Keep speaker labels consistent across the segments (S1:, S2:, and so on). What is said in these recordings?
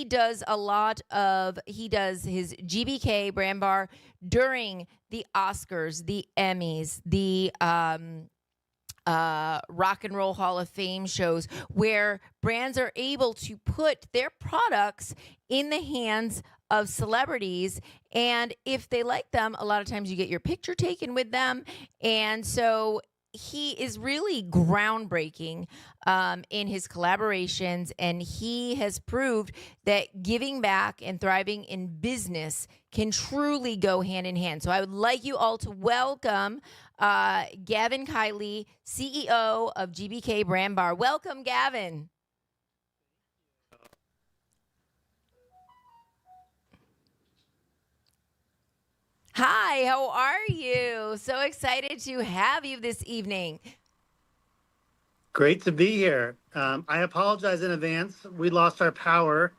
S1: does he does his GBK Brand Bar during the Oscars, the Emmys, the Rock and Roll Hall of Fame shows, where brands are able to put their products in the hands of celebrities. And if they like them, a lot of times you get your picture taken with them. And so he is really groundbreaking in his collaborations, and he has proved that giving back and thriving in business can truly go hand in hand. So I would like you all to welcome Gavin Keilly, CEO of GBK Brand Bar. Welcome, Gavin. Hi, how are you? So excited to have you this evening.
S2: Great to be here. I apologize in advance. We lost our power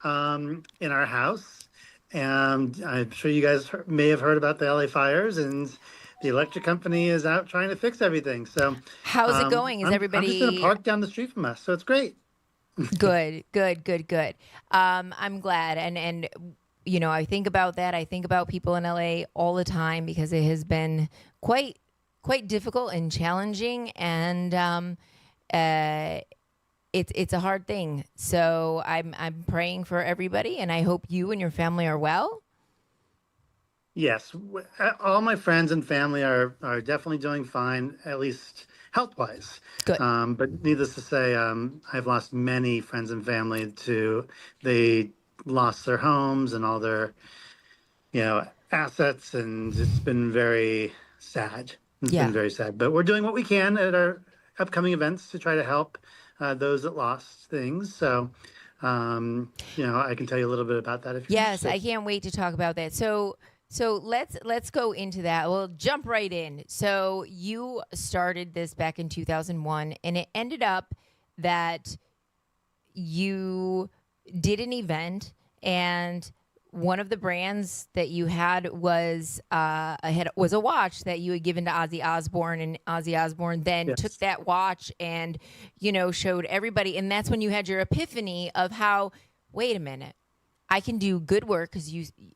S2: in our house, and I'm sure you guys may have heard about the LA fires, and the electric company is out trying to fix everything. So
S1: How's it going? Is
S2: I'm just in a
S1: everybody
S2: park down the street from us, so it's great.
S1: good? Good. I'm glad. And you know, I think about that. I think about people in LA all the time because it has been quite difficult and challenging, and it's a hard thing. So I'm praying for everybody, and I hope you and your family are well.
S2: Yes, all my friends and family are definitely doing fine, at least health-wise.
S1: Good.
S2: But needless to say, I've lost many friends and family to they lost their homes and all their, assets, and it's been very sad. It's
S1: Yeah.
S2: been very sad. But we're doing what we can at our upcoming events to try to help those that lost things. So, I can tell you a little bit about that if you're
S1: Yes,
S2: interested.
S1: I can't wait to talk about that. So let's go into that. We'll jump right in. So you started this back in 2001, and it ended up that you did an event, and one of the brands that you had was a watch that you had given to Ozzy Osbourne, and Ozzy Osbourne then took
S2: Yes.
S1: that watch and showed everybody, and that's when you had your epiphany of how, wait a minute, I can do good work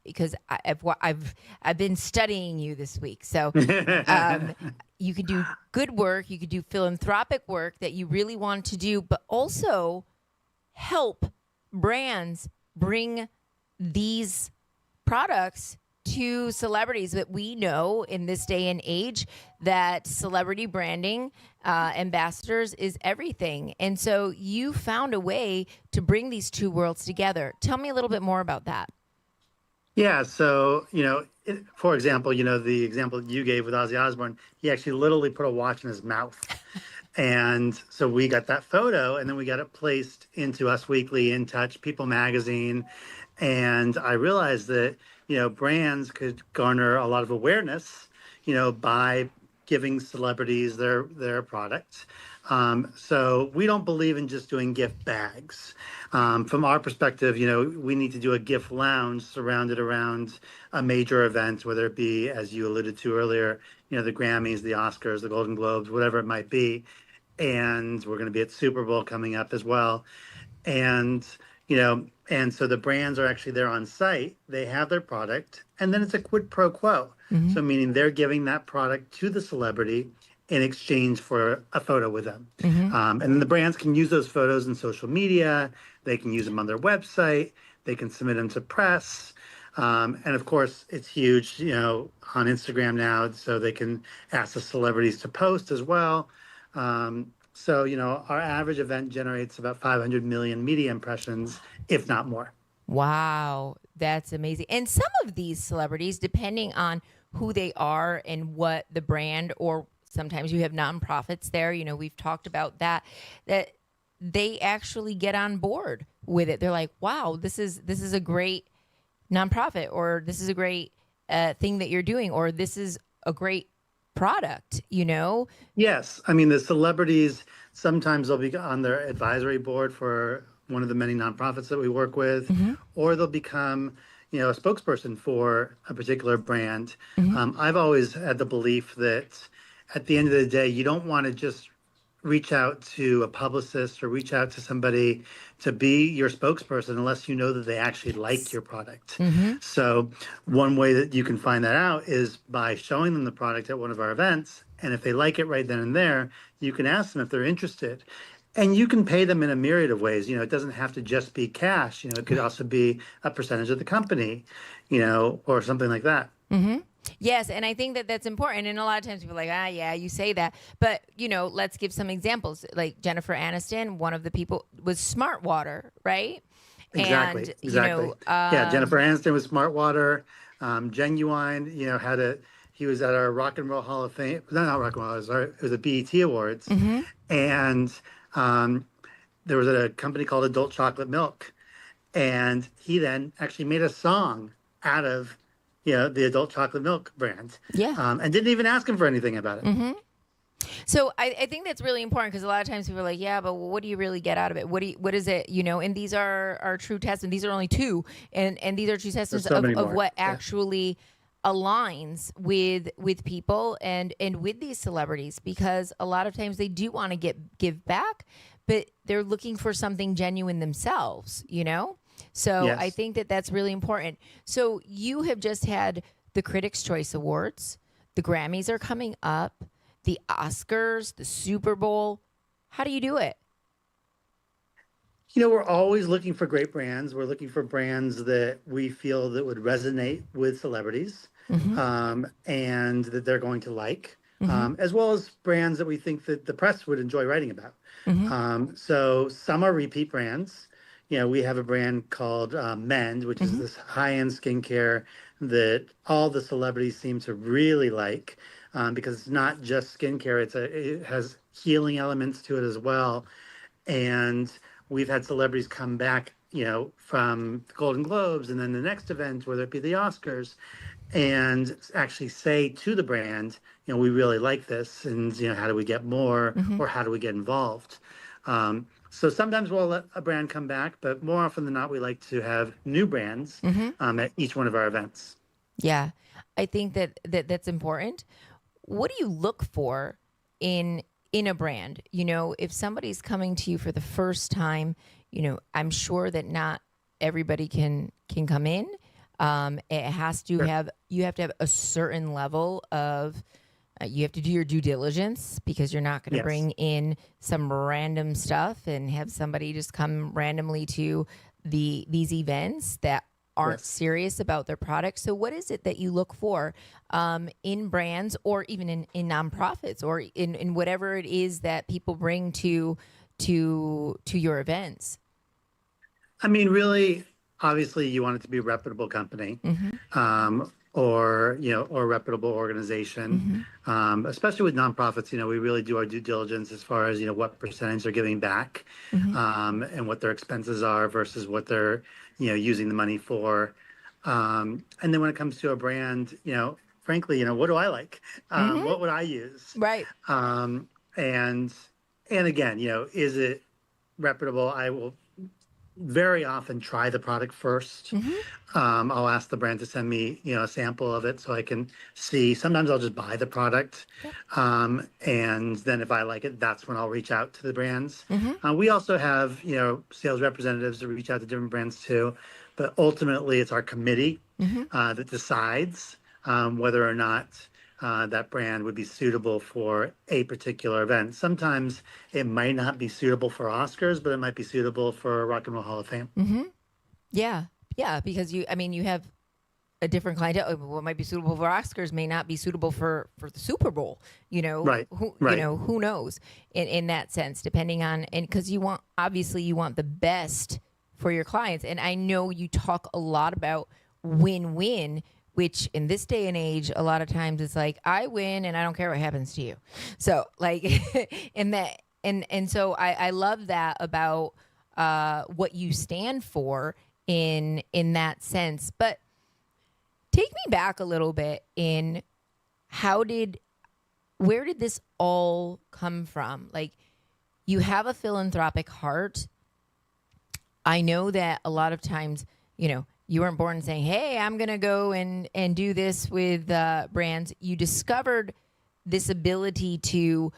S1: because I've been studying you this week. So you could do good work, you could do philanthropic work that you really want to do, but also help brands bring these products to celebrities. That we know in this day and age that celebrity branding, ambassadors, is everything. And so you found a way to bring these two worlds together. Tell me a little bit more about that.
S2: Yeah, so, for example, the example you gave with Ozzy Osbourne, he actually literally put a watch in his mouth. And so we got that photo, and then we got it placed into Us Weekly, In Touch, People Magazine. And I realized that, brands could garner a lot of awareness, by giving celebrities their products. So we don't believe in just doing gift bags. From our perspective, we need to do a gift lounge surrounded around a major event, whether it be, as you alluded to earlier, the Grammys, the Oscars, the Golden Globes, whatever it might be. And we're going to be at Super Bowl coming up as well. And, and so the brands are actually there on site. They have their product, and then it's a quid pro quo.
S1: Mm-hmm.
S2: So meaning they're giving that product to the celebrity in exchange for a photo with them.
S1: Mm-hmm.
S2: And then the brands can use those photos in social media. They can use them on their website. They can submit them to press. And of course, it's huge, on Instagram now, so they can ask the celebrities to post as well. So, our average event generates about 500 million media impressions, if not more.
S1: Wow, that's amazing. And some of these celebrities, depending on who they are and what the brand, or sometimes you have nonprofits there, we've talked about that they actually get on board with it. They're like, wow, this is a great nonprofit, or this is a great thing that you're doing, or this is a great product.
S2: Yes. I mean, the celebrities, sometimes they'll be on their advisory board for one of the many nonprofits that we work with,
S1: Mm-hmm.
S2: or they'll become, a spokesperson for a particular brand.
S1: Mm-hmm.
S2: I've always had the belief that at the end of the day, you don't want to just reach out to a publicist or reach out to somebody to be your spokesperson unless you know that they actually like your product.
S1: Mm-hmm.
S2: So one way that you can find that out is by showing them the product at one of our events. And if they like it right then and there, you can ask them if they're interested. And you can pay them in a myriad of ways. It doesn't have to just be cash. It could also be a percentage of the company, or something like that.
S1: Mm-hmm. Yes, and I think that that's important. And a lot of times people are like, yeah, you say that. But, let's give some examples. Like Jennifer Aniston, one of the people was Smart Water, right?
S2: Exactly.
S1: And,
S2: Exactly. Yeah. Jennifer Aniston was Smart Water. Genuine, he was at our Rock and Roll Hall of Fame. No, not Rock and Roll. It was the BET Awards.
S1: Mm-hmm.
S2: And there was a company called Adult Chocolate Milk. And he then actually made a song out of the Adult Chocolate Milk brand.
S1: Yeah.
S2: And didn't even ask him for anything about it.
S1: Mm-hmm. So I think that's really important because a lot of times people are like, yeah, but what do you really get out of it? What is it? And these are true tests, and these are only two, and these are true tests of what actually aligns with people and with these celebrities, because a lot of times they do want to give back, but they're looking for something genuine themselves, So
S2: Yes.
S1: I think that that's really important. So you have just had the Critics' Choice Awards, the Grammys are coming up, the Oscars, the Super Bowl. How do you do it?
S2: We're always looking for great brands. We're looking for brands that we feel that would resonate with celebrities, and that they're going to like, as well as brands that we think that the press would enjoy writing about. So some are repeat brands. We have a brand called Mend, which is this high-end skincare that all the celebrities seem to really like, because it's not just skincare. It has healing elements to it as well. And we've had celebrities come back, from the Golden Globes and then the next event, whether it be the Oscars, and actually say to the brand, we really like this, and how do we get more, or how do we get involved? So sometimes we'll let a brand come back, but more often than not, we like to have new brands at each one of our events.
S1: Yeah, I think that's important. What do you look for in a brand? If somebody's coming to you for the first time, I'm sure that not everybody can come in. It has to have, you have to have a certain level of, you have to do your due diligence, because you're not going to bring in some random stuff and have somebody just come randomly to these events that aren't serious about their product. So what is it that you look for in brands, or even in nonprofits, or in whatever it is that people bring to your events?
S2: I mean, really, obviously, you want it to be a reputable company, or a reputable organization. Especially with nonprofits, we really do our due diligence as far as what percentage they're giving back, and what their expenses are versus what they're using the money for. And then when it comes to a brand, frankly, what do I like? What would I use?
S1: Right.
S2: And again, is it reputable? I will very often try the product first. I'll ask the brand to send me, a sample of it so I can see. Sometimes I'll just buy the product. And then if I like it, that's when I'll reach out to the brands. We also have, sales representatives that reach out to different brands too. But ultimately, it's our committee that decides whether or not that brand would be suitable for a particular event. Sometimes it might not be suitable for Oscars, but it might be suitable for Rock and Roll Hall of Fame.
S1: Yeah, because you have a different clientele. What might be suitable for Oscars may not be suitable for the Super Bowl.
S2: Right.
S1: Who knows in that sense, depending on, and because you want the best for your clients. And I know you talk a lot about win-win, which in this day and age, a lot of times it's like, I win and I don't care what happens to you. So like, and so I love that about what you stand for in that sense. But take me back a little bit in where did this all come from? Like, you have a philanthropic heart. I know that a lot of times, you weren't born saying, hey, I'm going to go and do this with brands. You discovered this ability to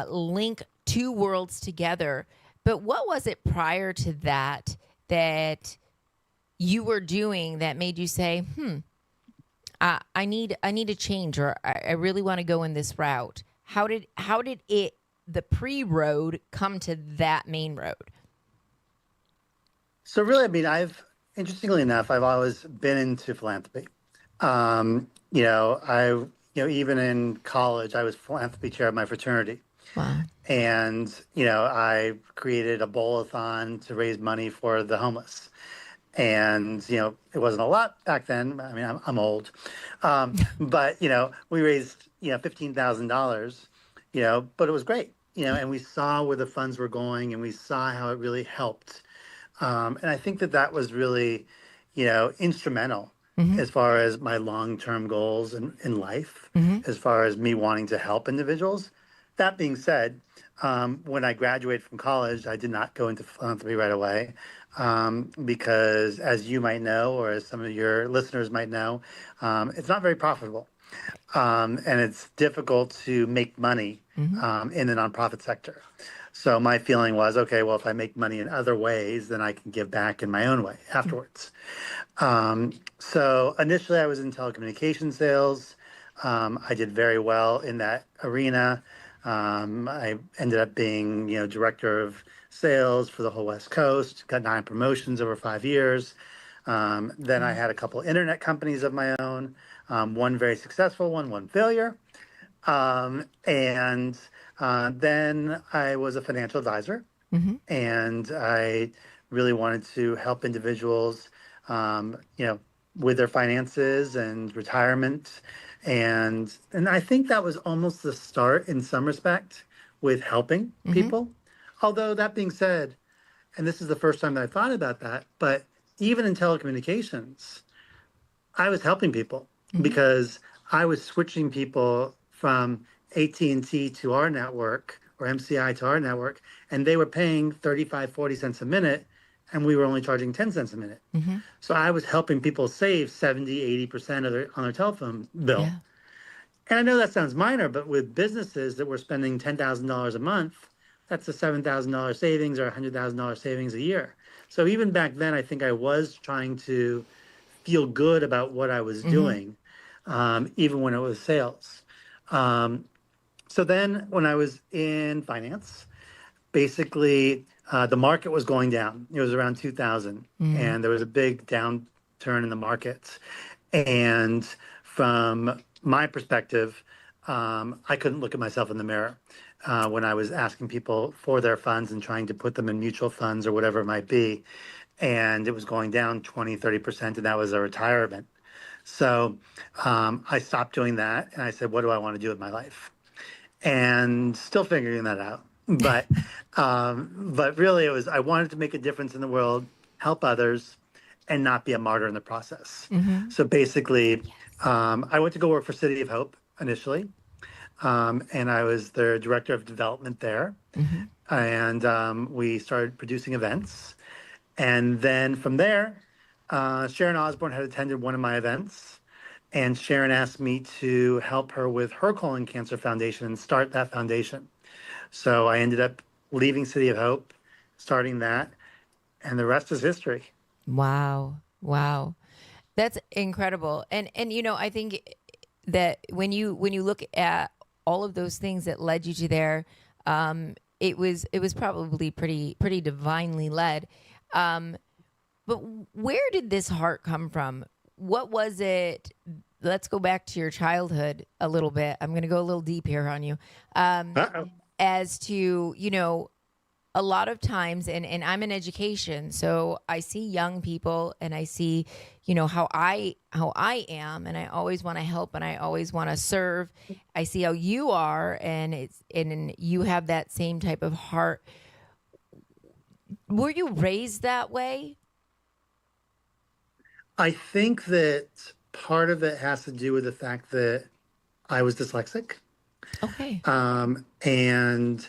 S1: link two worlds together. But what was it prior to that that you were doing that made you say, I need a change, or I really want to go in this route? How did it, the pre-road, come to that main road?
S2: So really, I mean, interestingly enough, I've always been into philanthropy. Even in college, I was philanthropy chair of my fraternity.
S1: Wow.
S2: And, I created a bowl-a-thon to raise money for the homeless. And, it wasn't a lot back then. I mean, I'm old. But, we raised, $15,000, but it was great, and we saw where the funds were going and we saw how it really helped. And I think that that was really, instrumental as far as my long-term goals in life, as far as me wanting to help individuals. That being said, when I graduated from college, I did not go into philanthropy right away, because, as you might know, or as some of your listeners might know, it's not very profitable. And it's difficult to make money in the nonprofit sector. So my feeling was, okay, well, if I make money in other ways, then I can give back in my own way afterwards. So initially, I was in telecommunication sales. I did very well in that arena. I ended up being, director of sales for the whole West Coast. Got 9 promotions over 5 years. Then I had a couple internet companies of my own. One very successful, one failure. And then I was a financial advisor, and I really wanted to help individuals, with their finances and retirement. And I think that was almost the start in some respect with helping people. Although that being said, and this is the first time that I thought about that, but even in telecommunications, I was helping people because I was switching people from AT&T to our network, or MCI to our network, and they were paying 35, 40 cents a minute, and we were only charging 10 cents a minute. So I was helping people save 70, 80% on their telephone bill.
S1: Yeah.
S2: And I know that sounds minor, but with businesses that were spending $10,000 a month, that's a $7,000 savings or $100,000 savings a year. So even back then, I think I was trying to feel good about what I was doing, even when it was sales. So then when I was in finance, basically the market was going down. It was around 2000, and there was a big downturn in the markets. And from my perspective, I couldn't look at myself in the mirror when I was asking people for their funds and trying to put them in mutual funds or whatever it might be. And it was going down 20, 30%, and that was a retirement. So I stopped doing that, and I said, what do I want to do with my life? And still figuring that out. But really, it was, I wanted to make a difference in the world, help others, and not be a martyr in the process. So basically, I went to go work for City of Hope initially, and I was their director of development there. And we started producing events. And then from there, Sharon Osbourne had attended one of my events, and Sharon asked me to help her with her colon cancer foundation and start that foundation. So I ended up leaving City of Hope, starting that, and the rest is history.
S1: Wow. Wow. That's incredible. And I think that when you look at all of those things that led you to there, it was probably pretty divinely led. But where did this heart come from? What was it? Let's go back to your childhood a little bit. I'm going to go a little deep here on you.
S2: Uh-oh.
S1: As to, a lot of times, and I'm in education, so I see young people and I see, how I am, and I always want to help and I always want to serve. I see how you are, and you have that same type of heart. Were you raised that way?
S2: I think that part of it has to do with the fact that I was dyslexic.
S1: Okay.
S2: And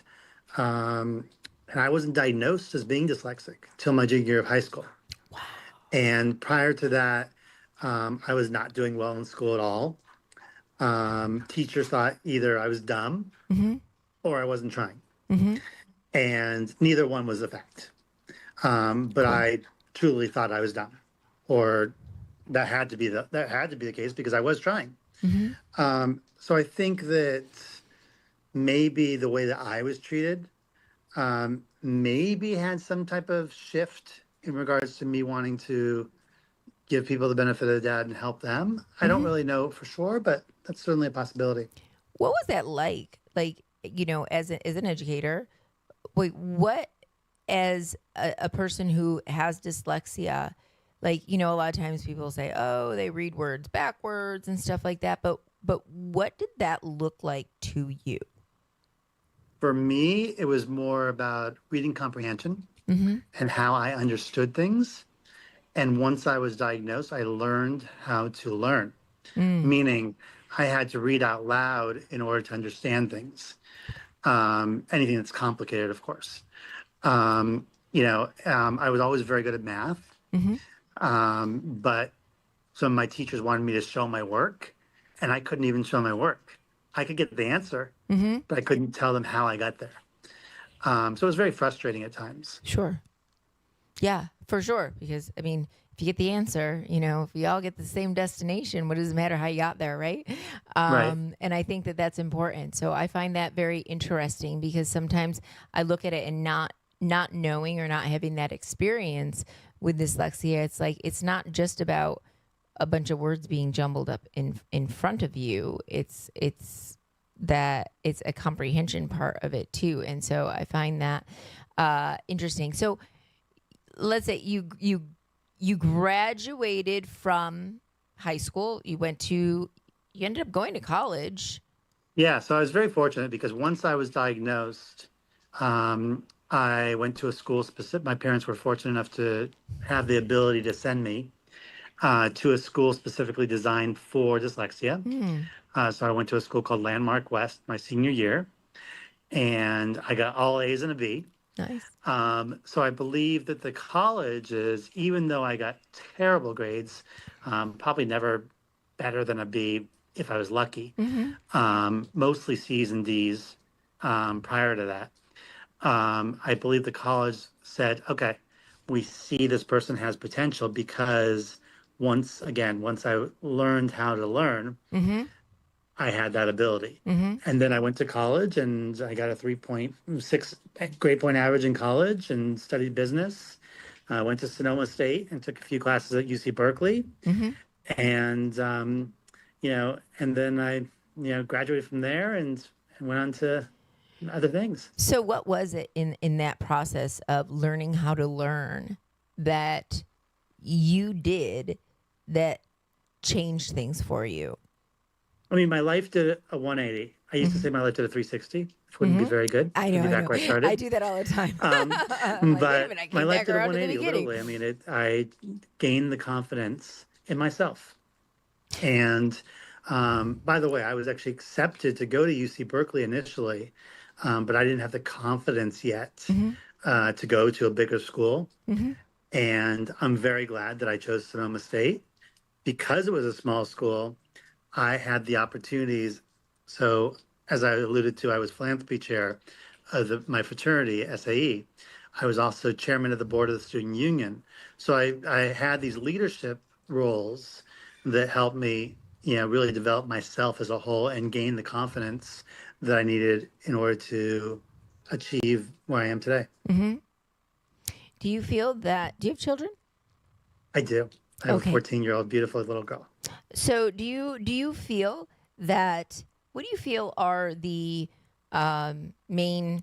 S2: I wasn't diagnosed as being dyslexic till my junior year of high school.
S1: Wow.
S2: And prior to that, I was not doing well in school at all. Teachers thought either I was dumb or I wasn't trying.
S1: Mm-hmm.
S2: And neither one was a fact. But
S1: Cool.
S2: I truly thought I was done, or that had to be the case because I was trying.
S1: Mm-hmm.
S2: So I think that maybe the way that I was treated maybe had some type of shift in regards to me wanting to give people the benefit of the doubt and help them. I don't
S1: Mm-hmm.
S2: really know for sure, but that's certainly a possibility.
S1: What was that like? Like, as an educator, wait, what as a person who has dyslexia, like, a lot of times people say, oh, they read words backwards and stuff like that. But what did that look like to you?
S2: For me, it was more about reading comprehension
S1: Mm-hmm.
S2: and how I understood things. And once I was diagnosed, I learned how to learn,
S1: Mm.
S2: meaning I had to read out loud in order to understand things. Anything that's complicated, of course. I was always very good at math,
S1: Mm-hmm.
S2: but some of my teachers wanted me to show my work, and I couldn't even show my work. I could get the answer,
S1: Mm-hmm.
S2: but I couldn't tell them how I got there. So it was very frustrating at times.
S1: Sure. Yeah, for sure. Because if you get the answer, if we all get the same destination, what does it matter how you got there, right?
S2: Right.
S1: And I think that that's important. So I find that very interesting because sometimes I look at it and not knowing or not having that experience with dyslexia, it's like it's not just about a bunch of words being jumbled up in front of you. It's that it's a comprehension part of it too. And so I find that interesting. So let's say you graduated from high school. You ended up going to college.
S2: Yeah, so I was very fortunate because once I was diagnosed, I went to a school specific. My parents were fortunate enough to have the ability to send me to a school specifically designed for dyslexia.
S1: Hmm.
S2: So I went to a school called Landmark West my senior year, and I got all A's and a B.
S1: Nice.
S2: So I believe that the colleges, even though I got terrible grades, probably never better than a B if I was lucky,
S1: Mm-hmm.
S2: mostly C's and D's prior to that. I believe the college said, okay, we see this person has potential because once I learned how to learn,
S1: Mm-hmm.
S2: I had that ability.
S1: Mm-hmm.
S2: And then I went to college and I got a 3.6 grade point average in college and studied business. I went to Sonoma State and took a few classes at UC Berkeley.
S1: Mm-hmm.
S2: And, and then I, graduated from there and went on to other things.
S1: So what was it in that process of learning how to learn that you did that changed things for you?
S2: I mean, my life did a 180. I used to say my life did a 360, which wouldn't be
S1: Mm-hmm.
S2: very good.
S1: I
S2: I'd
S1: know,
S2: be
S1: I
S2: back
S1: know.
S2: where I
S1: I
S2: started.
S1: do that all the time.
S2: Um,
S1: I'm like, wait a minute,
S2: but
S1: I
S2: my
S1: came
S2: life
S1: back
S2: did a
S1: around to the
S2: 180,
S1: beginning.
S2: literally. I mean, I gained the confidence in myself. And by the way, I was actually accepted to go to UC Berkeley initially, but I didn't have the confidence yet
S1: Mm-hmm.
S2: to go to a bigger school.
S1: Mm-hmm.
S2: And I'm very glad that I chose Sonoma State because it was a small school. I had the opportunities. So, as I alluded to, I was philanthropy chair of my fraternity, SAE. I was also chairman of the board of the student union. So I had these leadership roles that helped me, really develop myself as a whole and gain the confidence that I needed in order to achieve where I am today.
S1: Mm-hmm. Do you feel that? Do you have children?
S2: I do. I have a
S1: Okay.
S2: 14-year-old beautiful little girl.
S1: So do you feel that? What do you feel are the main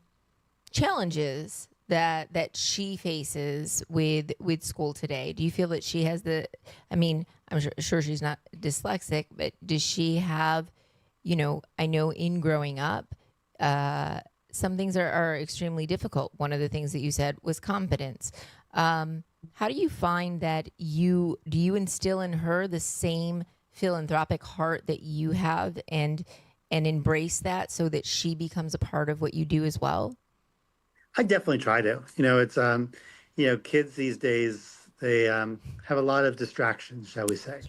S1: challenges that she faces with school today? Do you feel that she has the? I mean, I'm sure she's not dyslexic, but does she have? I know in growing up, some things are extremely difficult. One of the things that you said was confidence. How do you find that do you instill in her the same philanthropic heart that you have and embrace that so that she becomes a part of what you do as well?
S2: I definitely try to. It's kids these days they have a lot of distractions, shall we say?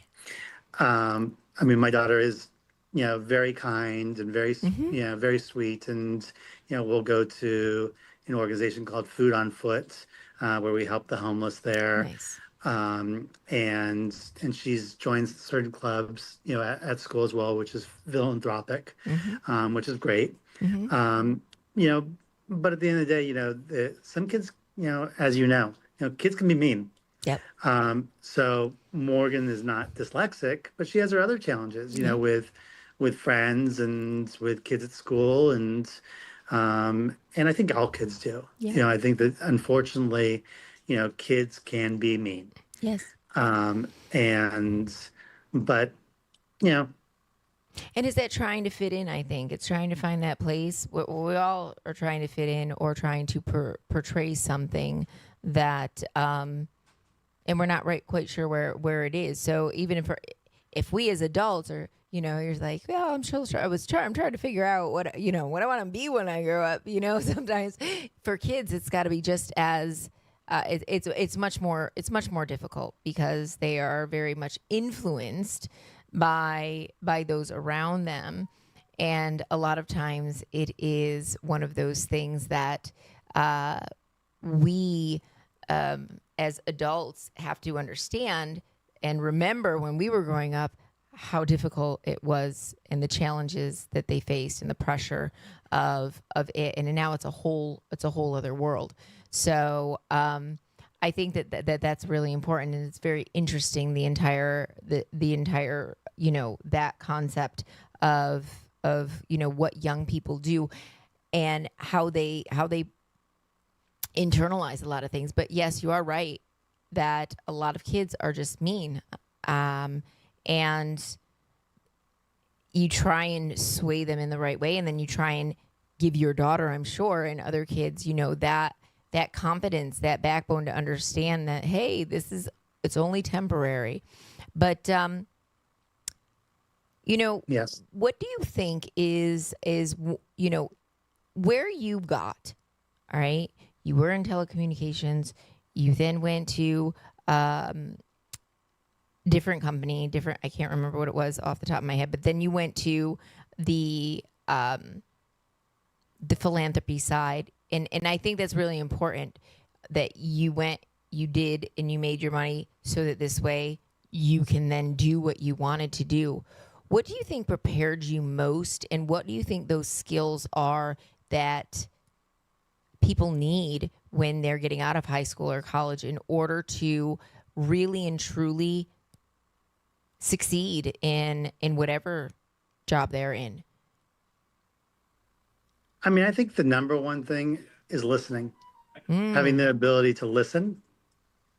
S2: I mean, my daughter is very kind and very,
S1: Mm-hmm.
S2: very sweet. And, we'll go to an organization called Food on Foot, where we help the homeless there.
S1: Nice.
S2: And she's joined certain clubs, at school as well, which is philanthropic,
S1: Mm-hmm.
S2: which is great.
S1: Mm-hmm.
S2: Um, you know, but at the end of the day, some kids, as kids can be mean.
S1: Yep.
S2: So Morgan is not dyslexic, but she has her other challenges,
S1: Yeah.
S2: with friends and with kids at school, and I think all kids do.
S1: Yeah.
S2: I think that unfortunately, kids can be mean.
S1: Yes.
S2: And but you know,
S1: And is that trying to fit in? I think it's trying to find that place. We all are trying to fit in or trying to portray something that, and we're not quite sure where it is. So even if we as adults are, you're like, well, I'm sure I'm trying to figure out what I want to be when I grow up. Sometimes for kids, it's got to be just as. It's much more difficult because they are very much influenced by those around them, and a lot of times it is one of those things that we as adults have to understand and remember when we were growing up how difficult it was and the challenges that they faced and the pressure of it, and now it's a whole other world. So I think that's really important, and it's very interesting, the entire that concept of what young people do and how they internalize a lot of things. But yes, you are right that a lot of kids are just mean, and you try and sway them in the right way, and then you try and give your daughter, I'm sure, and other kids, that confidence, that backbone to understand that, hey, it's only temporary. But
S2: yes.
S1: what do you think is where you got? All right, you were in telecommunications. You then went to different company, different. I can't remember what it was off the top of my head. But then you went to the philanthropy side, and I think that's really important that you did, and you made your money so that this way you can then do what you wanted to do. What do you think prepared you most, and what do you think those skills are that people need when they're getting out of high school or college in order to really and truly succeed in whatever job they're in?
S2: I mean, I think the number one thing is listening, having
S1: Mm.
S2: the ability to listen,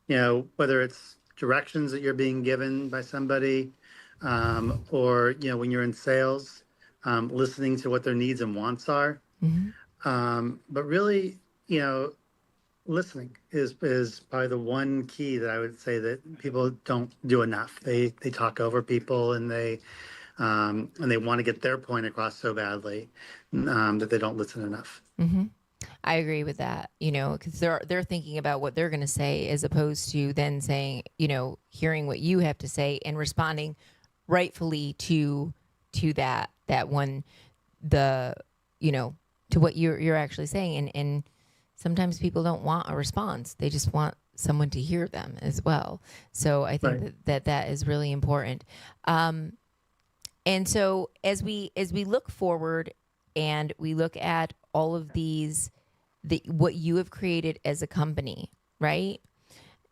S2: whether it's directions that you're being given by somebody, or, when you're in sales, listening to what their needs and wants are.
S1: Hmm.
S2: But really, listening is probably the one key that I would say that people don't do enough. They talk over people, and they want to get their point across so badly, that they don't listen enough.
S1: Hmm. I agree with that, because they're thinking about what they're going to say as opposed to then saying, hearing what you have to say and responding rightfully to that one, the to what you're actually saying, and sometimes people don't want a response, they just want someone to hear them as well. So I think
S2: Right.
S1: that is really important. And so as we look forward and we look at all of these, what you have created as a company, right?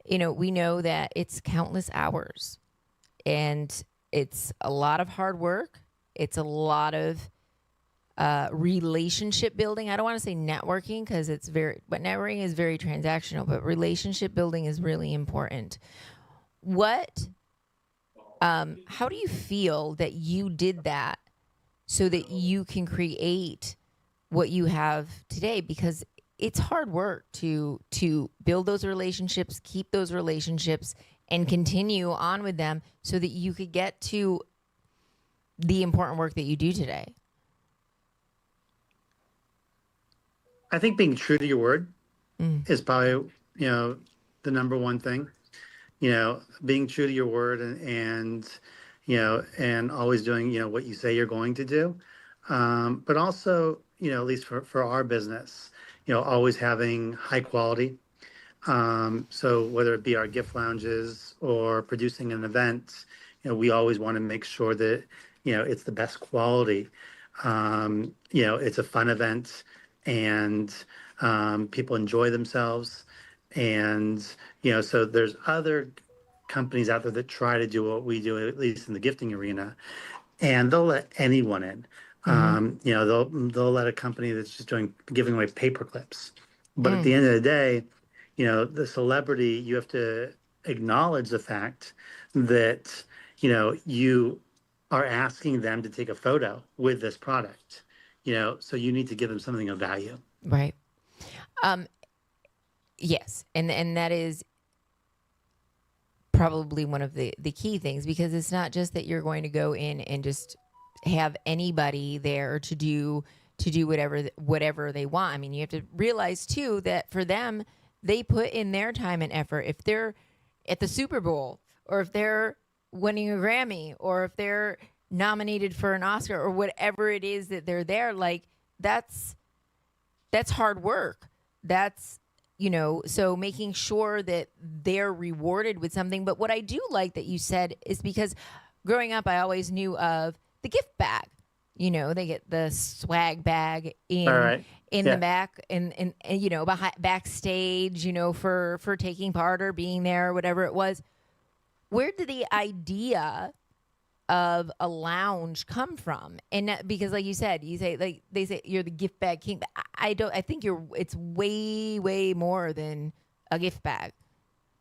S1: We know that it's countless hours, and it's a lot of hard work. It's a lot of relationship building. I don't want to say networking because but networking is very transactional, but relationship building is really important. What, how do you feel that you did that so that you can create what you have today? Because it's hard work to build those relationships, keep those relationships, and continue on with them so that you could get to the important work that you do today.
S2: I think being true to your word
S1: Mm.
S2: is probably, the number one thing. Being true to your word, and and always doing, what you say you're going to do. But also, at least for our business, always having high quality. So whether it be our gift lounges or producing an event, we always want to make sure that, it's the best quality. It's a fun event and people enjoy themselves. And, so there's other companies out there that try to do what we do, at least in the gifting arena, and they'll let anyone in.
S1: Mm-hmm.
S2: They'll let a company that's just giving away paper clips. But at
S1: Mm,
S2: the end of the day, the celebrity, you have to acknowledge the fact that, you are asking them to take a photo with this product, so you need to give them something of value.
S1: right. Um, yes, and that is probably one of the key things, because it's not just that you're going to go in and just have anybody there to do whatever they want. I mean, you have to realize too that for them, they put in their time and effort. If they're at the Super Bowl, or if they're winning a Grammy, or if they're nominated for an Oscar, or whatever it is that they're there, like that's hard work. That's, so making sure that they're rewarded with something. But what I do like that you said is, because growing up, I always knew of the gift bag. They get the swag bag
S2: All right.
S1: in the
S2: Yeah.
S1: back, and behind backstage, for taking part or being there, or whatever it was. Where did the idea of a lounge come from? And because, like you said, like they say you're the gift bag king, but I don't. I think it's way more than a gift bag.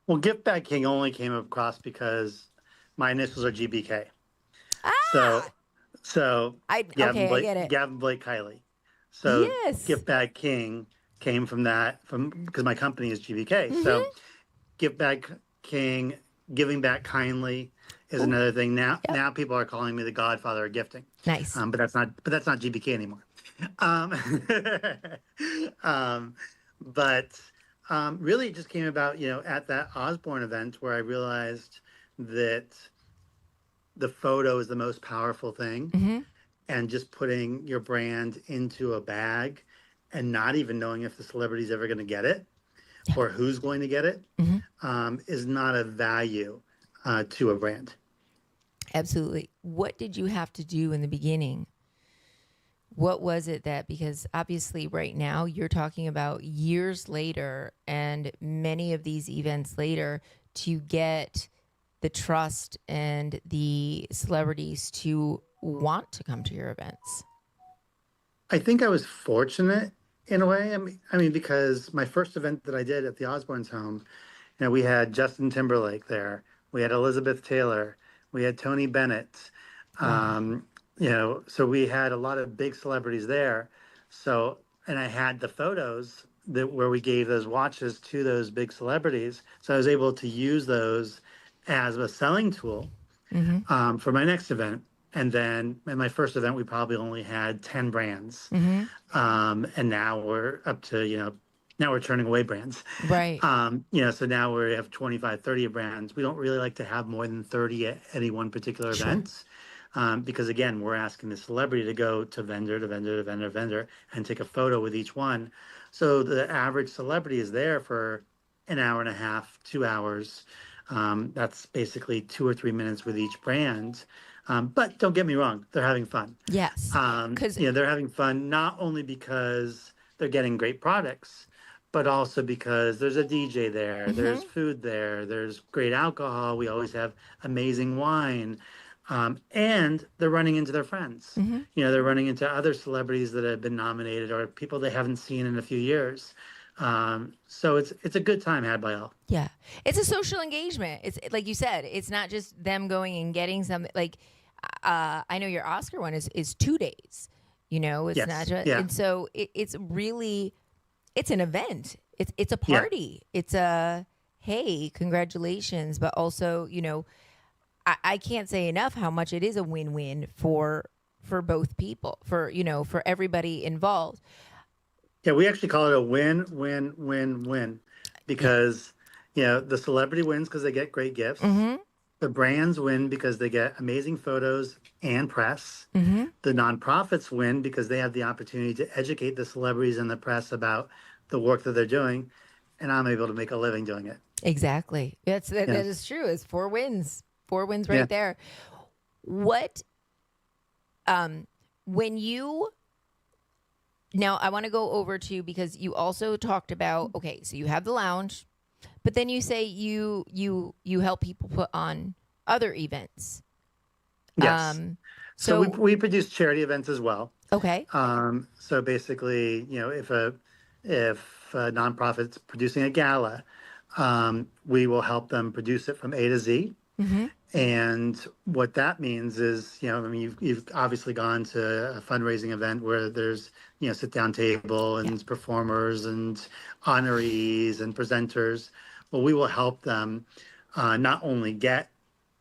S2: Well, Gift Bag King only came across because my initials are GBK. So,
S1: Ah,
S2: so
S1: I okay, I get it.
S2: Gavin Blake Kylie. So
S1: Yes.
S2: Gift Bag King came from that, from because my company is GBK. So
S1: Mm-hmm.
S2: Gift Bag King, giving back kindly is
S1: Ooh,
S2: another thing. Now,
S1: yep.
S2: people are calling me the Godfather of gifting,
S1: Nice.
S2: but that's not GBK anymore. Um, um, but really, it just came about, at that Osborne event where I realized that the photo is the most powerful thing,
S1: Mm-hmm.
S2: and just putting your brand into a bag and not even knowing if the celebrity's ever going to get it
S1: Yeah.
S2: or who's going to get it,
S1: Mm-hmm.
S2: is not a value to a brand.
S1: Absolutely. What did you have to do in the beginning? What was it that, because obviously right now you're talking about years later and many of these events later, to get the trust and the celebrities to want to come to your events?
S2: I think I was fortunate in a way. I mean, because my first event that I did at the Osbournes home, we had Justin Timberlake there, we had Elizabeth Taylor, we had Tony Bennett.
S1: Wow.
S2: Um, so we had a lot of big celebrities there. So, and I had the photos that where we gave those watches to those big celebrities. So I was able to use those as a selling tool
S1: Mm-hmm.
S2: for my next event. And then in my first event, we probably only had 10 brands.
S1: Mm-hmm.
S2: And now we're up to, now we're turning away brands.
S1: Right.
S2: So now we have 25, 30 brands. We don't really like to have more than 30 at any one particular
S1: Sure.
S2: event. Because again, we're asking the celebrity to go to vendor to vendor to vendor to vendor and take a photo with each one. So the average celebrity is there for an hour and a half, 2 hours. That's basically 2 or 3 minutes with each brand. But don't get me wrong, they're having fun.
S1: Yes. Because
S2: They're having fun not only because they're getting great products, but also because there's a DJ there, there's
S1: mm-hmm.
S2: food there, there's great alcohol. We always have amazing wine. And they're running into their friends.
S1: Mm-hmm.
S2: They're running into other celebrities that have been nominated or people they haven't seen in a few years. So it's a good time had by all.
S1: Yeah. It's a social engagement. It's like you said, it's not just them going and getting something. Like, I know your Oscar one is 2 days. It's not
S2: Yes.
S1: just,
S2: Yeah.
S1: and so it's really, it's an event. It's a
S2: Yeah.
S1: party. It's a, hey, congratulations. But also, I can't say enough how much it is a win-win for both people, for everybody involved.
S2: Yeah, we actually call it a win, win, win, win,
S1: Yeah.
S2: because the celebrity wins because they get great gifts,
S1: Mm-hmm.
S2: The brands win because they get amazing photos and press.
S1: Mm-hmm.
S2: The nonprofits win because they have the opportunity to educate the celebrities and the press about the work that they're doing, and I'm able to make a living doing it.
S1: Exactly. That
S2: Yeah,
S1: is true. It's four wins
S2: yeah,
S1: right there. What um when you now I want to go over to, because you also talked about, okay, so you have the lounge, but then you say you help people put on other events.
S2: yes.
S1: Um
S2: So we
S1: so
S2: we produce charity events as well.
S1: okay.
S2: So basically, if a nonprofit's producing a gala, we will help them produce it from A to Z.
S1: Mm-hmm.
S2: And what that means is, I mean, you've obviously gone to a fundraising event where there's, sit down table
S1: Yeah.
S2: and performers and honorees and presenters. Well, we will help them not only get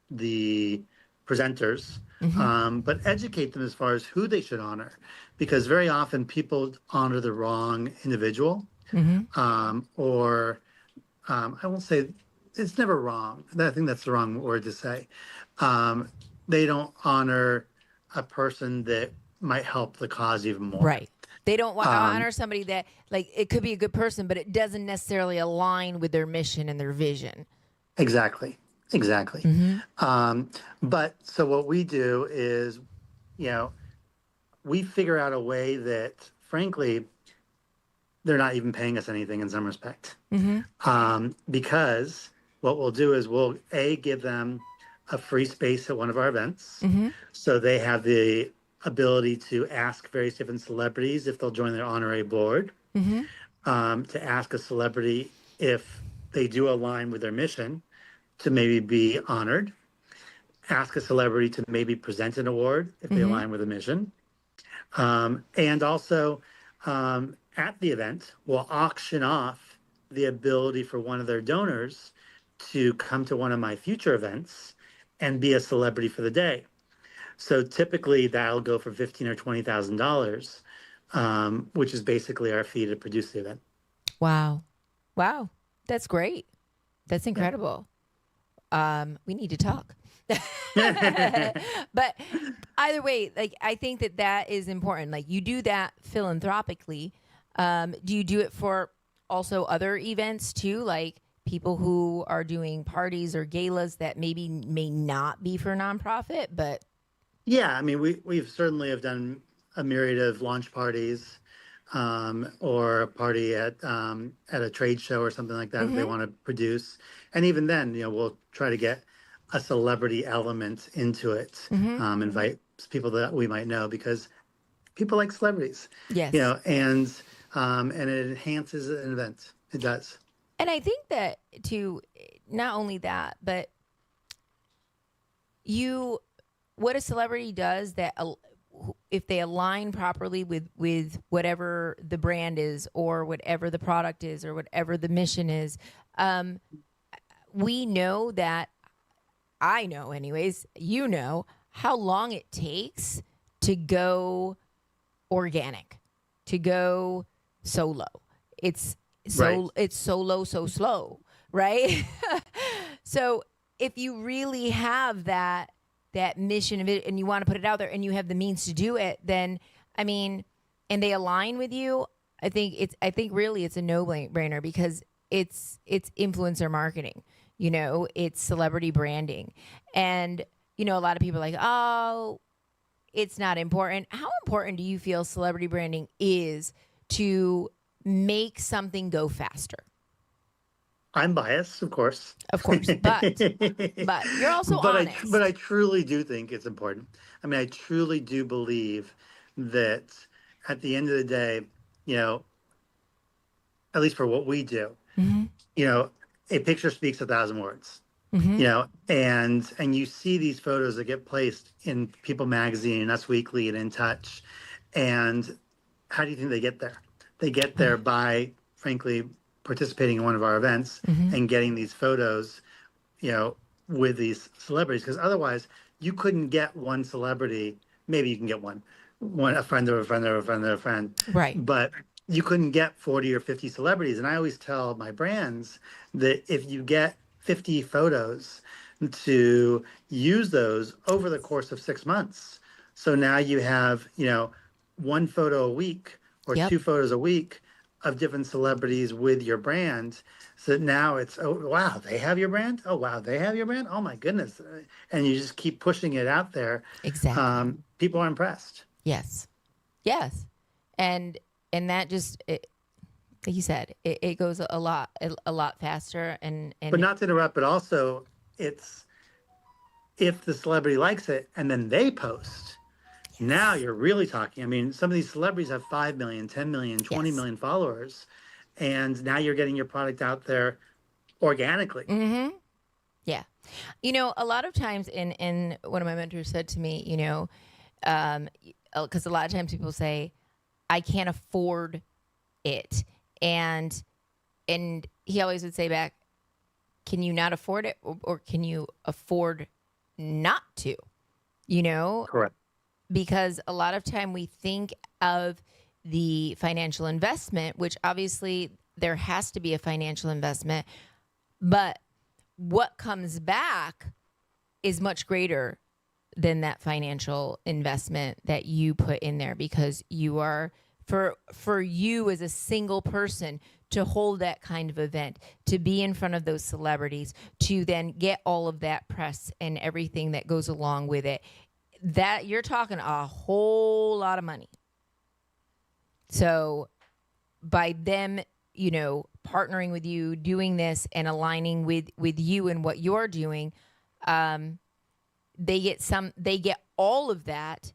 S2: the presenters,
S1: Mm-hmm.
S2: but educate them as far as who they should honor, because very often people honor the wrong individual,
S1: Mm-hmm.
S2: or I won't say it's never wrong. I think that's the wrong word to say. Um, they don't honor a person that might help the cause even more.
S1: Right. They don't want to
S2: Um,
S1: honor somebody that, like, it could be a good person, but it doesn't necessarily align with their mission and their vision.
S2: exactly, exactly.
S1: Mm-hmm.
S2: But so what we do is, you know, we figure out a way that, frankly, they're not even paying us anything in some respect.
S1: Mm-hmm.
S2: Because what we'll do is we'll give them a free space at one of our events,
S1: Mm-hmm.
S2: so they have the ability to ask various different celebrities if they'll join their honorary board,
S1: Mm-hmm.
S2: to ask a celebrity if they do align with their mission to maybe be honored, ask a celebrity to maybe present an award if they
S1: Mm-hmm.
S2: align with the mission. And also, at the event, we'll auction off the ability for one of their donors to come to one of my future events and be a celebrity for the day. So typically that'll go for 15 or $20,000, which is basically our fee to produce the event.
S1: Wow. Wow. That's great. That's
S2: Yeah.
S1: incredible. We need to talk.
S2: Yeah.
S1: But either way, like, I think that that is important. Like, you do that philanthropically. Do you do it for also other events too? Like people who are doing parties or galas that maybe may not be for nonprofit, but
S2: Yeah, I mean, we've certainly have done a myriad of launch parties, or a party at a trade show or something like that that they
S1: mm-hmm,
S2: want to produce. And even then, we'll try to get a celebrity element into it,
S1: mm-hmm.
S2: invite people that we might know, because people like celebrities,
S1: Yes.
S2: and it enhances an event. It does.
S1: And I think that to not only that, but you, what a celebrity does that if they align properly with whatever the brand is or whatever the product is or whatever the mission is, um, we know that, I know anyways, how long it takes to go organic, to go solo. It's
S2: Right.
S1: it's solo, so slow, right? So if you really have that mission of it and you want to put it out there and you have the means to do it, then I mean, and they align with you, I think really it's a no-brainer, because it's influencer marketing. It's celebrity branding. And a lot of people are like, "Oh, it's not important." How important do you feel celebrity branding is to make something go faster?
S2: I'm biased, of course.
S1: Of course, but you're also
S2: But
S1: honest.
S2: I truly do think it's important. I mean, I truly do believe that at the end of the day, you know, at least for what we do,
S1: Mm-hmm.
S2: you know, a picture speaks 1,000 words.
S1: Mm-hmm.
S2: And you see these photos that get placed in People Magazine and Us Weekly and In Touch, and how do you think they get there? They get there by, frankly, participating in one of our events
S1: Mm-hmm.
S2: and getting these photos, with these celebrities. Because otherwise, you couldn't get one celebrity. Maybe you can get one a friend of a friend of a friend of a friend,
S1: Right.
S2: but you couldn't get 40 or 50 celebrities. And I always tell my brands that if you get 50 photos, to use those over the course of 6 months. So now you have, one photo a week or
S1: Yep.
S2: two photos a week of different celebrities with your brand. So now it's, oh, wow, they have your brand. Oh, wow, they have your brand. Oh, my goodness. And you just keep pushing it out there.
S1: Exactly.
S2: People are impressed.
S1: Yes. Yes. And that just like you said, it goes a lot faster
S2: But
S1: and
S2: not to interrupt, but also it's if the celebrity likes it and then they post, now
S1: yes.
S2: you're really talking. I mean, some of these celebrities have 5 million, 10 million, 20
S1: Yes.
S2: million followers. And now you're getting your product out there organically.
S1: Mhm. Yeah. A lot of times in one of my mentors said to me, cuz a lot of times people say I can't afford it. And he always would say back, can you not afford it or can you afford not to? You know,
S2: Correct.
S1: because a lot of time we think of the financial investment, which obviously there has to be a financial investment, but what comes back is much greater than that financial investment that you put in there, because you are, for you as a single person to hold that kind of event, to be in front of those celebrities, to then get all of that press and everything that goes along with it, that you're talking a whole lot of money. So by them, partnering with you, doing this and aligning with you and what you're doing, they get all of that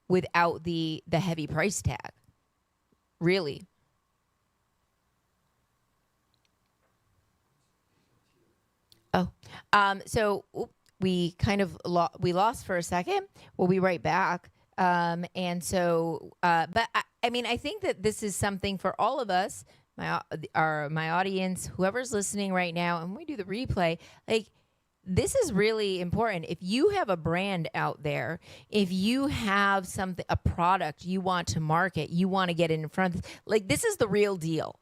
S1: without the heavy price tag. Really. Oh, so we kind of we lost for a second. We'll be right back. And so, but I mean, I think that this is something for all of us, my audience, whoever's listening right now, and when we do the replay, like, this is really important. If you have a brand out there, if you have a product you want to market, you want to get it in front, like, this is the real deal.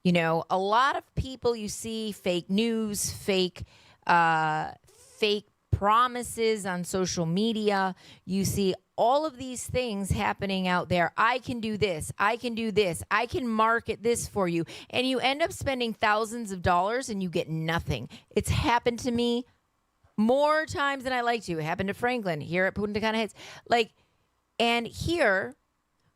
S1: A lot of people, you see fake news, fake promises on social media. You see all of these things happening out there. I can do this. I can do this. I can market this for you. And you end up spending thousands of dollars and you get nothing. It's happened to me more times than I like to. It happened to Franklin here at Punta Cana Hits. And here,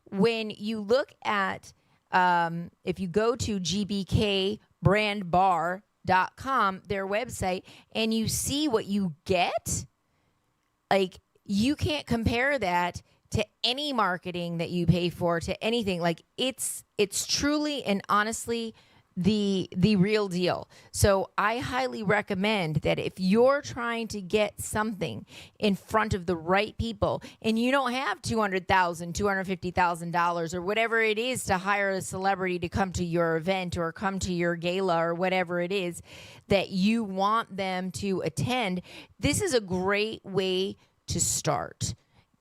S1: when you look at, if you go to GBK Brand Bar.com, their website, and you see what you get, like, you can't compare that to any marketing that you pay for, to anything. Like, it's truly and honestly the real deal. So I highly recommend that if you're trying to get something in front of the right people and you don't have $200,000, $250,000 or whatever it is to hire a celebrity to come to your event or come to your gala or whatever it is that you want them to attend, this is a great way to start.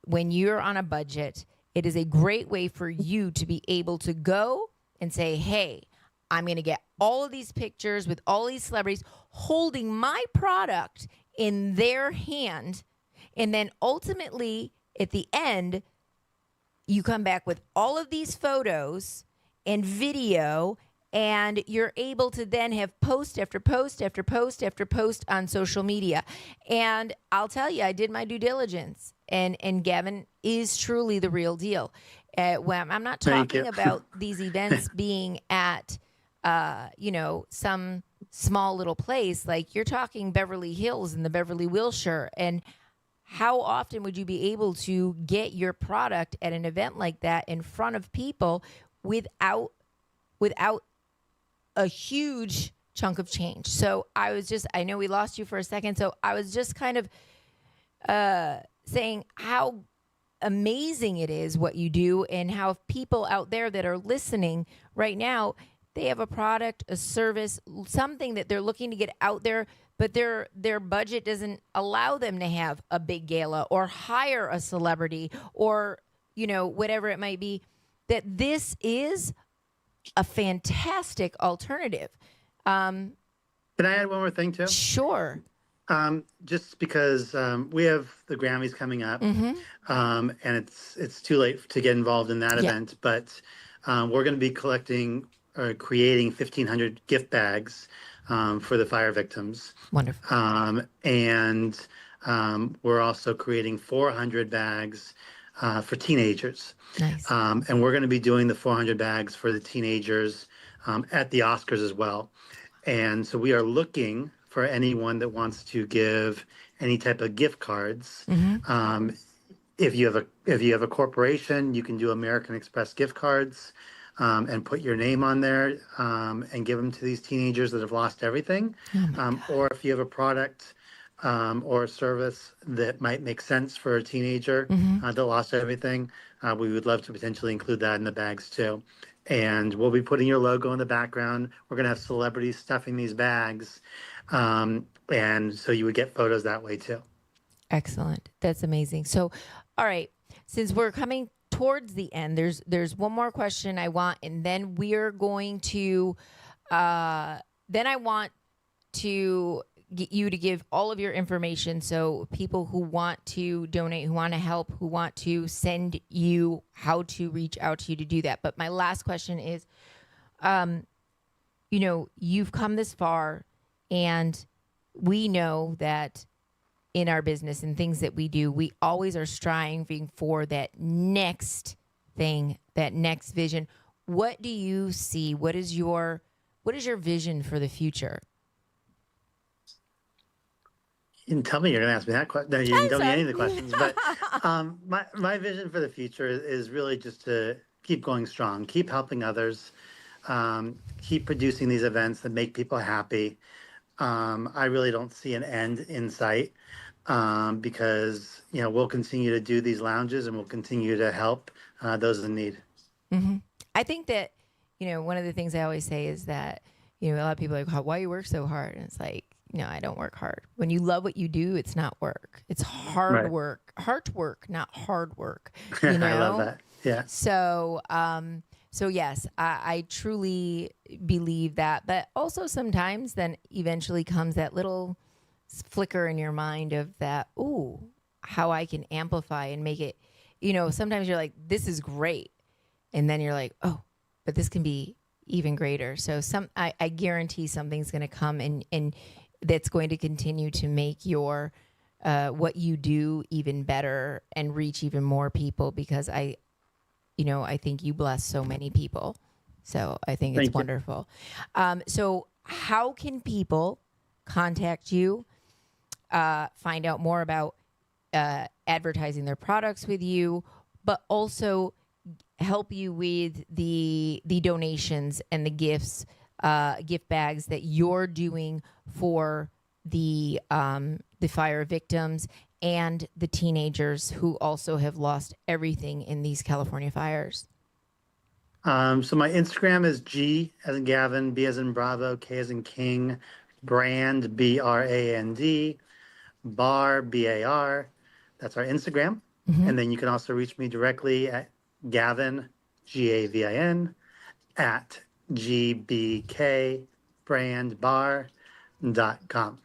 S1: When you're on a budget, it is a great way for you to be able to go and say, hey, I'm going to get all of these pictures with all these celebrities holding my product in their hand. And then ultimately, at the end, you come back with all of these photos and video, and you're able to then have post after post after post after post on social media. And I'll tell you, I did my due diligence, and Gavin is truly the real deal. When I'm not talking about these events being at some small little place, like, you're talking Beverly Hills and the Beverly Wilshire. And how often would you be able to get your product at an event like that in front of people without a huge chunk of change? So I know we lost you for a second. So I was just kind of saying how amazing it is what you do, and how people out there that are listening right now, they have a product, a service, something that they're looking to get out there, but their budget doesn't allow them to have a big gala or hire a celebrity or, whatever it might be, that this is a fantastic alternative.
S2: Can I add one more thing too?
S1: Sure.
S2: Just because we have the Grammys coming up,
S1: Mm-hmm.
S2: and it's too late to get involved in that
S1: Yeah.
S2: event, but we're going to be collecting or creating 1,500 gift bags for the fire victims.
S1: Wonderful.
S2: And we're also creating 400 bags for teenagers.
S1: Nice.
S2: And we're going to be doing the 400 bags for the teenagers at the Oscars as well. And so we are looking for anyone that wants to give any type of gift cards.
S1: Mm-hmm.
S2: If you have a corporation, you can do American Express gift cards and put your name on there and give them to these teenagers that have lost everything.
S1: Oh my God.
S2: Or if you have a product or a service that might make sense for a teenager
S1: Mm-hmm.
S2: that lost everything, we would love to potentially include that in the bags too. And we'll be putting your logo in the background. We're going to have celebrities stuffing these bags. And so you would get photos that way too.
S1: Excellent. That's amazing. So, all right, since we're coming towards the end, there's one more question I want, and then we're going to then I want to get you to give all of your information so people who want to donate, who want to help, who want to send you how to reach out to you to do that. But my last question is, you've come this far, and we know that in our business and things that we do, we always are striving for that next thing, that next vision. What do you see? What is your vision for the future?
S2: You didn't tell me you're going to ask me that question. No, you didn't
S1: I'm
S2: tell me any
S1: sorry.
S2: of the questions. But my vision for the future is really just to keep going strong, keep helping others, keep producing these events that make people happy. I really don't see an end in sight because we'll continue to do these lounges and we'll continue to help those in need.
S1: Mm-hmm. I think that, one of the things I always say is that, a lot of people are like, why you work so hard? And it's like, I don't work hard. When you love what you do, it's not work. It's hard
S2: Right.
S1: work, hard work, not hard work,
S2: I love that. Yeah.
S1: So, so yes, I truly believe that. But also sometimes then eventually comes that little flicker in your mind of that, ooh, how I can amplify and make it, sometimes you're like, this is great. And then you're like, oh, but this can be even greater. So I guarantee something's going to come and that's going to continue to make your, what you do even better and reach even more people, because I think you bless so many people. So I think it's
S2: Thank you.
S1: wonderful. So how can people contact you, find out more about advertising their products with you, but also help you with the donations and the gifts, gift bags that you're doing for the fire victims and the teenagers who also have lost everything in these California fires?
S2: So my Instagram is G as in Gavin, B as in Bravo, K as in King, Brand, Brand, Bar, Bar. That's our Instagram.
S1: Mm-hmm.
S2: And then you can also reach me directly at Gavin, Gavin, at gbkbrandbar.com.